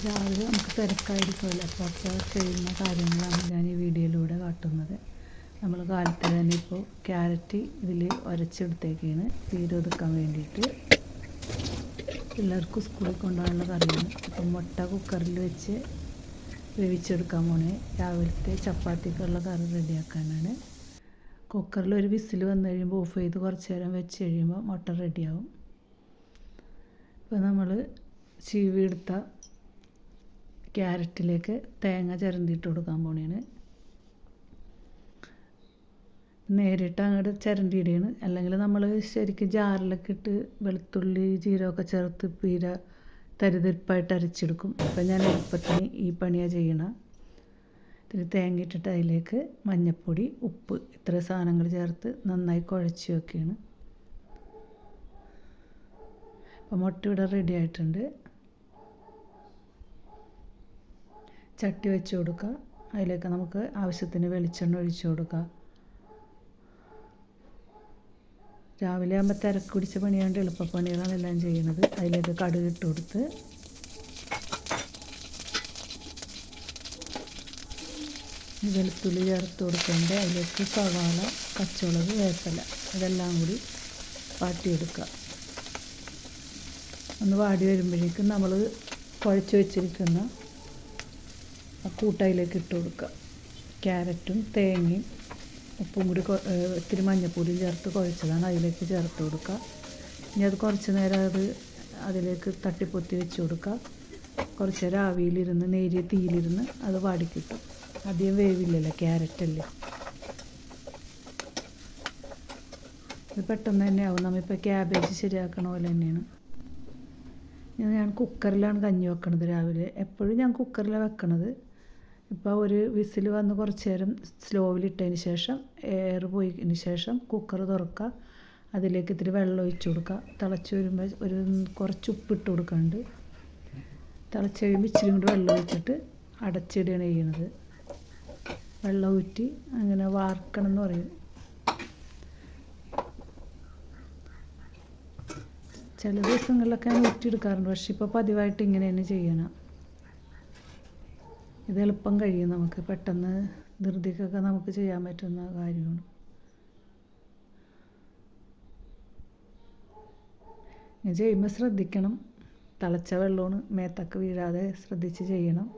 രാവിലെ നമുക്ക് തിരക്കായിരിക്കുമല്ലോ, അപ്പോൾ ഒക്കെ ചെയ്യുന്ന കാര്യങ്ങളാണ് ഞാൻ ഈ വീഡിയോയിലൂടെ കാട്ടുന്നത്. നമ്മൾ കാലത്ത് തന്നെ ഇപ്പോൾ ക്യാരറ്റ് ഇതിൽ ഉരച്ചെടുത്തേക്കാണ് തീരൊതുക്കാൻ വേണ്ടിയിട്ട്. പിള്ളേർക്ക് സ്കൂളിൽ കൊണ്ടുപോകാനുള്ള കറിയാണ്. അപ്പം മുട്ട കുക്കറിൽ വെച്ച് വേവിച്ചെടുക്കാൻ പോണേ. രാവിലത്തെ ചപ്പാത്തിക്കുള്ള കറി റെഡിയാക്കാനാണ്. കുക്കറിൽ ഒരു വിസിൽ വന്നു കഴിയുമ്പോൾ ഓഫ് ചെയ്ത് കുറച്ച് നേരം വെച്ച് കഴിയുമ്പോൾ മുട്ട റെഡിയാവും. ഇപ്പോൾ നമ്മൾ ചീവിയെടുത്ത ക്യാരറ്റിലേക്ക് തേങ്ങ ചിരണ്ടിയിട്ട് കൊടുക്കാൻ പോണേണ്. നേരിട്ട് അങ്ങോട്ട് ചിരണ്ടിയിടുകയാണ്. അല്ലെങ്കിൽ നമ്മൾ ശരിക്കും ജാറിലൊക്കെ ഇട്ട് വെളുത്തുള്ളി ജീരകമൊക്കെ ചേർത്ത് തരിതരിപ്പായിട്ട് അരച്ചെടുക്കും. അപ്പം ഞാൻ എളുപ്പത്തിന് ഈ പണിയാണ് ചെയ്യണം. ഇത്തിരി തേങ്ങ ഇട്ടിട്ട് അതിലേക്ക് മഞ്ഞൾപ്പൊടി, ഉപ്പ്, ഇത്ര സാധനങ്ങൾ ചേർത്ത് നന്നായി കുഴച്ച് വെക്കുകയാണ്. അപ്പോൾ മുട്ട ഇവിടെ റെഡി ആയിട്ടുണ്ട്. ചട്ടി വെച്ച് കൊടുക്കുക. അതിലേക്ക് നമുക്ക് ആവശ്യത്തിന് വെളിച്ചെണ്ണ ഒഴിച്ച് കൊടുക്കുക. രാവിലെ ആകുമ്പോൾ തിരക്ക് പിടിച്ച പണിയാണ്ട് എളുപ്പപ്പണികളാണ് എല്ലാം ചെയ്യുന്നത്. അതിലേക്ക് കടുക് ഇട്ട് കൊടുത്ത് വെളുത്തുള്ളി ചേർത്ത് കൊടുക്കുന്നുണ്ട്. അതിലേക്ക് സവാള, പച്ചമുളക്, വേപ്പില ഇതെല്ലാം കൂടി വാട്ടിയെടുക്കുക. ഒന്ന് വാടി വരുമ്പോഴേക്കും നമ്മൾ കുഴച്ച് വെച്ചിരിക്കുന്ന ആ കൂട്ടയിലേക്ക് ഇട്ട് കൊടുക്കുക. ക്യാരറ്റും തേങ്ങയും ഉപ്പും കൂടി ഇത്തിരി മഞ്ഞൾപ്പൊടിയും ചേർത്ത് കുഴച്ചതാണ് അതിലേക്ക് ചേർത്ത് കൊടുക്കുക. ഇനി അത് കുറച്ച് നേരം അതിലേക്ക് തട്ടിപ്പൊത്തി വെച്ച് കൊടുക്കുക. കുറച്ച് നേരം ആവിയിലിരുന്ന് നേരിയ തീയിലിരുന്ന് അത് വാടിക്കിട്ടും. അധികം വേവില്ലല്ലോ, ക്യാരറ്റല്ലേ. ഇത് പെട്ടെന്ന് തന്നെ ആവും. നമ്മളിപ്പോൾ ക്യാബേജ് ശരിയാക്കണ പോലെ തന്നെയാണ്. ഞാൻ കുക്കറിലാണ് കഞ്ഞി വെക്കണത് രാവിലെ. എപ്പോഴും ഞാൻ കുക്കറിലാണ് വെക്കണത്. ഇപ്പോൾ ഒരു വിസിൽ വന്ന് കുറച്ച് നേരം സ്ലോവിലിട്ടതിന് ശേഷം എയർ പോയതിന് ശേഷം കുക്കർ തുറക്കുക. അതിലേക്ക് ഇത്തിരി വെള്ളം ഒഴിച്ച് കൊടുക്കുക. തിളച്ച് വരുമ്പോൾ കുറച്ച് ഉപ്പിട്ട് കൊടുക്കുന്നുണ്ട്. തിളച്ച് കഴിയുമ്പോൾ ഇച്ചിരി കൊണ്ട് വെള്ളം ഒഴിച്ചിട്ട് അടച്ചിടുകയാണ് ചെയ്യണത്. വെള്ളം ഊറ്റി അങ്ങനെ വാർക്കണം എന്ന് പറയും. ചില ദിവസങ്ങളിലൊക്കെ ഞാൻ ഊറ്റിയെടുക്കാറുണ്ട്. പക്ഷെ ഇപ്പോൾ പതിവായിട്ട് ഇങ്ങനെ തന്നെ ചെയ്യണം. ഇത് എളുപ്പം കഴിയും. നമുക്ക് പെട്ടെന്ന് ധൃതിക്കൊക്കെ നമുക്ക് ചെയ്യാൻ പറ്റുന്ന കാര്യമാണ്. ഇങ്ങനെ ചെയ്യുമ്പോൾ ശ്രദ്ധിക്കണം. തിളച്ച വെള്ളമാണ്, മേത്തൊക്കെ വീഴാതെ ശ്രദ്ധിച്ച് ചെയ്യണം.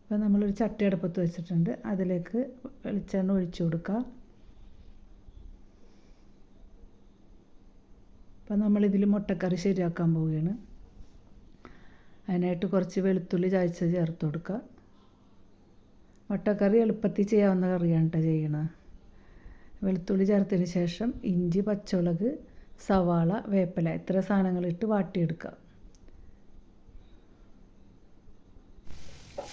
ഇപ്പോൾ നമ്മളൊരു ചട്ടി അടുപ്പത്ത് വെച്ചിട്ടുണ്ട്. അതിലേക്ക് വെളിച്ചെണ്ണ ഒഴിച്ചു കൊടുക്കുക. അപ്പോൾ നമ്മളിതിൽ മുട്ടക്കറി ശരിയാക്കാൻ പോവുകയാണ്. അതിനായിട്ട് കുറച്ച് വെളുത്തുള്ളി ചതച്ച് ചേർത്ത് കൊടുക്കുക. മുട്ടക്കറി എളുപ്പത്തിൽ ചെയ്യാവുന്ന കറിയാണ് കേട്ടോ ചെയ്യണത്. വെളുത്തുള്ളി ചേർത്തതിന് ശേഷം ഇഞ്ചി, പച്ചമുളക്, സവാള, വേപ്പില ഇത്ര സാധനങ്ങളിട്ട് വാട്ടിയെടുക്കുക.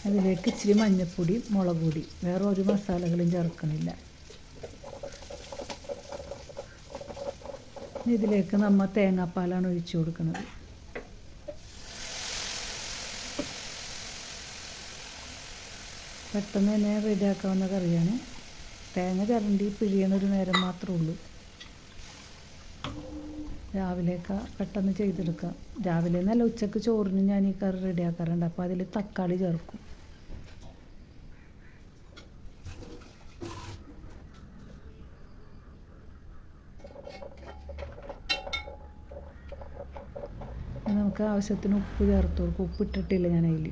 അതിലേക്ക് ഇച്ചിരി മഞ്ഞൾപ്പൊടി, മുളക് പൊടി, വേറെ ഒരു മസാലകളും ചേർക്കണില്ല. ഇതിലേക്ക് നമ്മൾ തേങ്ങാപ്പാലാണ് ഒഴിച്ചു കൊടുക്കുന്നത്. പെട്ടെന്ന് തന്നെ റെഡിയാക്കാവുന്ന കറിയാണ്. തേങ്ങ ചിരണ്ടി പിഴിയണൊരു നേരം മാത്രമേ ഉള്ളൂ. രാവിലെയൊക്കെ പെട്ടെന്ന് ചെയ്തെടുക്കാം. രാവിലെ എന്നല്ല, ഉച്ചക്ക് ചോറിന് ഞാൻ ഈ കറി റെഡിയാക്കാറുണ്ട്. അപ്പോൾ അതിൽ തക്കാളി ചേർക്കും. നമുക്ക് ആവശ്യത്തിന് ഉപ്പ് ചേർത്ത് കൊടുക്കും. ഉപ്പിട്ടിട്ടില്ല ഞാൻ അതിൽ.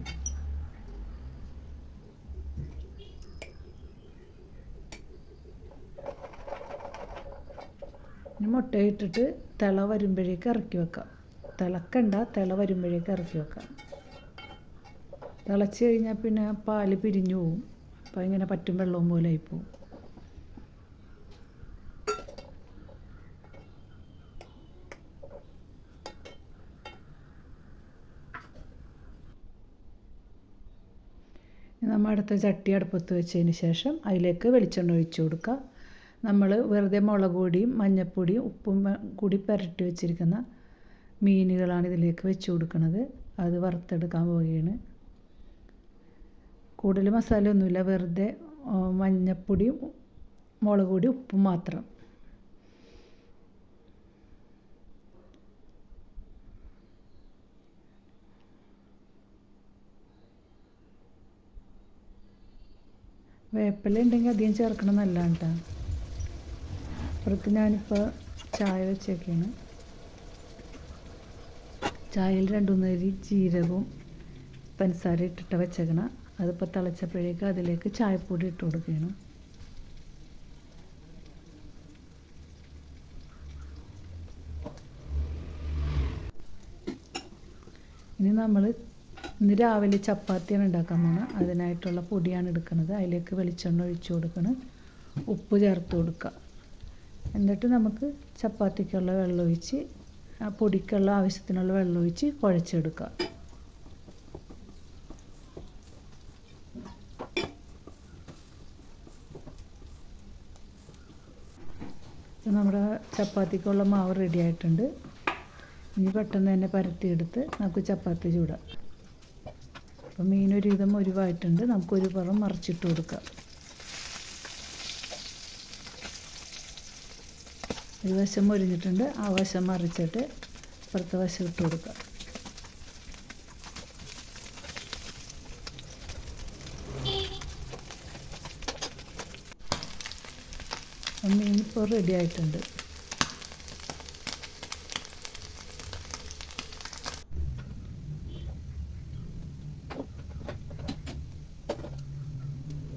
ഇനി മുട്ടയിട്ടിട്ട് തിള വരുമ്പോഴേക്ക് ഇറക്കി വെക്കാം. തിളക്കണ്ട, തിള വരുമ്പോഴേക്ക് ഇറക്കി വെക്കാം. തിളച്ച് കഴിഞ്ഞാൽ പിന്നെ പാല് പിരിഞ്ഞു പോവും. അപ്പോൾ ഇങ്ങനെ പറ്റും വെള്ളവും പോലെ ആയിപ്പോവും. നമ്മൾ അടുത്ത ചട്ടി അടുപ്പത്ത് വെച്ചതിന് ശേഷം അതിലേക്ക് വെളിച്ചെണ്ണ ഒഴിച്ച് കൊടുക്കുക. നമ്മൾ വെറുതെ മുളക് പൊടിയും മഞ്ഞൾപ്പൊടിയും ഉപ്പും കൂടി പുരട്ടി വെച്ചിരിക്കുന്ന മീനുകളാണ് ഇതിലേക്ക് വെച്ച് കൊടുക്കുന്നത്. അത് വറുത്തെടുക്കാൻ പോവുകയാണ്. കൂടുതൽ മസാലയൊന്നുമില്ല, വെറുതെ മഞ്ഞൾപ്പൊടിയും മുളക് പൊടിയും ഉപ്പും മാത്രം. വേപ്പില ഉണ്ടെങ്കിൽ അധികം ചേർക്കണം നല്ലതാണ് കേട്ടോ. അപ്പുറത്ത് ഞാനിപ്പോൾ ചായ വെച്ചേക്കാണ്. ചായയിൽ 2-3 അരി ജീരകവും പഞ്ചസാര ഇട്ടിട്ട് വെച്ചേക്കണം. അതിപ്പോൾ തിളച്ചപ്പോഴേക്ക് അതിലേക്ക് ചായപ്പൊടി ഇട്ട് കൊടുക്കുകയാണ്. ഇനി ഇന്ന് രാവിലെ ചപ്പാത്തിയാണ് ഉണ്ടാക്കാൻ പോകുന്നത്. അതിനായിട്ടുള്ള പൊടിയാണ് എടുക്കുന്നത്. അതിലേക്ക് വെളിച്ചെണ്ണ ഒഴിച്ച് കൊടുക്കണം, ഉപ്പ് ചേർത്ത് കൊടുക്കുക. എന്നിട്ട് നമുക്ക് ചപ്പാത്തിക്കുള്ള വെള്ളം ഒഴിച്ച് പൊടിക്കുള്ള ആവശ്യത്തിനുള്ള വെള്ളം ഒഴിച്ച് കുഴച്ചെടുക്കുക. നമ്മുടെ ചപ്പാത്തിക്കുള്ള മാവ് റെഡി ആയിട്ടുണ്ട്. ഇനി പെട്ടെന്ന് തന്നെ പരത്തിയെടുത്ത് നമുക്ക് ചപ്പാത്തി ചൂടാം. അപ്പം മീനൊരുവിധം ഒരുവായിട്ടുണ്ട്. നമുക്കൊരു പുറം മറിച്ചിട്ട് കൊടുക്കാം. ഒരു വശം മൊരിഞ്ഞിട്ടുണ്ട്, ആ വശം മറിച്ചിട്ട് അപ്പുറത്തെ വശം ഇട്ട് കൊടുക്കാം. മീൻ ഇപ്പോൾ റെഡി ആയിട്ടുണ്ട്.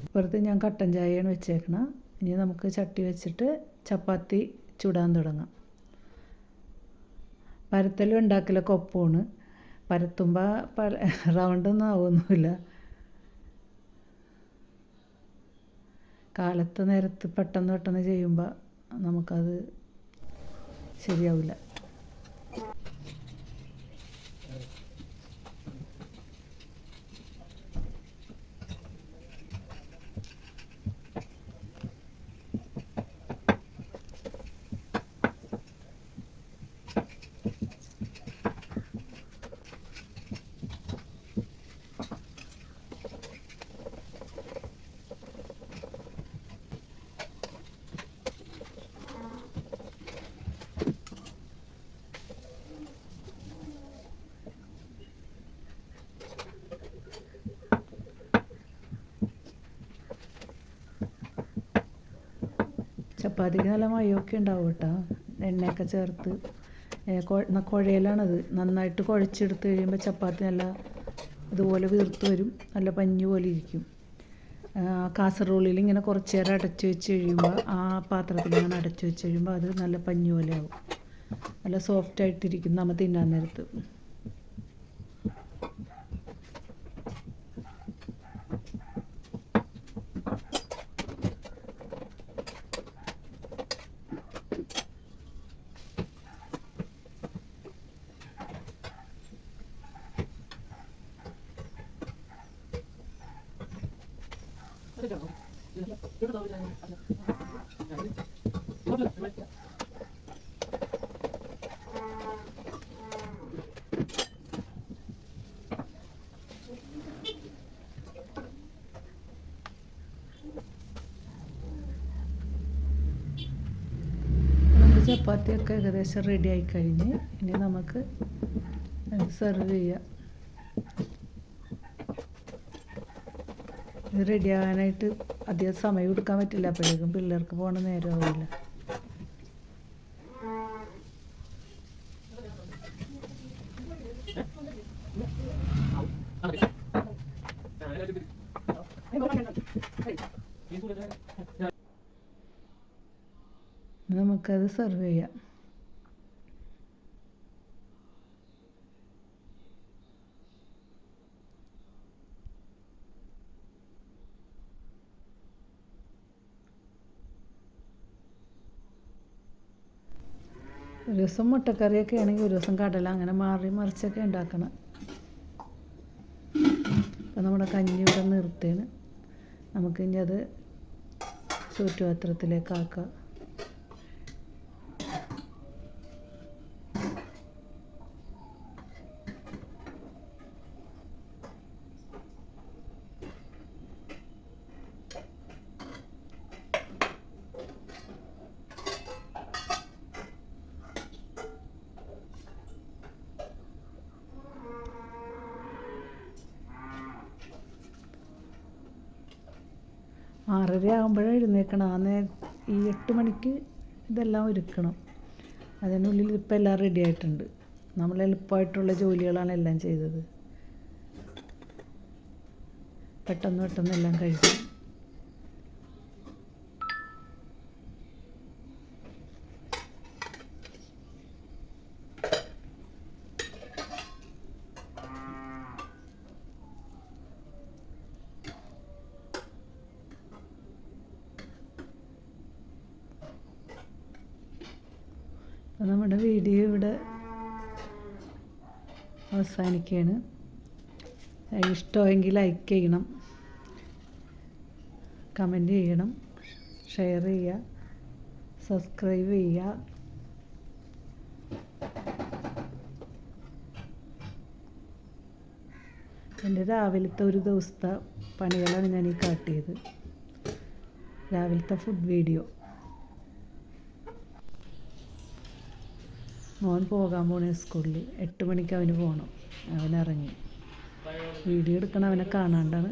ഇപ്പുറത്ത് ഞാൻ കട്ടൻ ചായയാണ് വെച്ചേക്കണം. ഇനി നമുക്ക് ചട്ടി വെച്ചിട്ട് ചപ്പാത്തി ചുടാൻ തുടങ്ങാം. പരത്തലും ഉണ്ടാക്കലൊക്കെ ഒപ്പമാണ്. പരത്തുമ്പോൾ റൗണ്ടൊന്നും ആവുമൊന്നുമില്ല. കാലത്ത് നേരത്ത് പെട്ടെന്ന് ചെയ്യുമ്പോൾ നമുക്കത് ശരിയാവില്ല. ചപ്പാത്തിക്ക് നല്ല മയമൊക്കെ ഉണ്ടാവും കേട്ടോ. എണ്ണയൊക്കെ ചേർത്ത് കുഴയിലാണത്. നന്നായിട്ട് കുഴച്ചെടുത്ത് കഴിയുമ്പോൾ ചപ്പാത്തി നല്ല ഇതുപോലെ വീർത്ത് വരും, നല്ല പഞ്ഞു പോലെ ഇരിക്കും. കാസറോളിൽ ഇങ്ങനെ കുറച്ച് നേരം അടച്ചു വെച്ച് കഴിയുമ്പോൾ ആ പാത്രത്തിൽ ഇങ്ങനെ അടച്ചു വെച്ച് കഴിയുമ്പോൾ അത് നല്ല പഞ്ഞു പോലെ ആവും. നല്ല സോഫ്റ്റായിട്ടിരിക്കും നമ്മൾ തിന്നാൻ നേരത്ത്. ചപ്പാത്തിയൊക്കെ ഏകദേശം റെഡി ആയി കഴിഞ്ഞ് ഇനി നമുക്ക് സെർവ് ചെയ്യാം. ഇത് റെഡി ആകാനായിട്ട് അധികം സമയം എടുക്കാൻ പറ്റില്ല. അപ്പോഴേക്കും പിള്ളേർക്ക് പോകണ നേരമാവില്ല. നമുക്കത് സെർവ് ചെയ്യാം. ഒരു ദിവസം മുട്ടക്കറിയൊക്കെ ആണെങ്കിൽ ഒരു ദിവസം കടല, അങ്ങനെ മാറി മറിച്ചൊക്കെ ഉണ്ടാക്കണം. അപ്പം നമ്മുടെ കഞ്ഞി ഇവിടെ നിർത്തുകയാണ്. നമുക്കിനി അത് ചുറ്റുപാത്രത്തിലേക്ക് ആക്കാം. 6:30 ആകുമ്പോഴേ എഴുന്നേൽക്കണം. ഈ 8 മണിക്ക് ഇതെല്ലാം ഒരുക്കണം. അതിനുള്ളിൽ ഇപ്പം എല്ലാം റെഡി ആയിട്ടുണ്ട്. നമ്മൾ എളുപ്പമായിട്ടുള്ള ജോലികളാണ് എല്ലാം ചെയ്തത്. പെട്ടെന്ന് എല്ലാം കഴിക്കും. അപ്പോൾ നമ്മുടെ വീഡിയോ ഇവിടെ അവസാനിക്കുകയാണ്. ഇഷ്ടമെങ്കിൽ ലൈക്ക് ചെയ്യണം, കമൻറ്റ് ചെയ്യണം, ഷെയർ ചെയ്യുക, സബ്സ്ക്രൈബ് ചെയ്യുക. എൻ്റെ രാവിലത്തെ ഒരു ദിവസത്തെ പണികളാണ് ഞാൻ ഈ കാട്ടിയത്. രാവിലത്തെ ഫുഡ് വീഡിയോ. മോൻ പോകാൻ പോണേ സ്കൂളിൽ. 8 മണിക്ക് അവന് പോകണം. അവനിറങ്ങി. വീഡിയോ എടുക്കണം അവനെ കാണാണ്ടാണ്.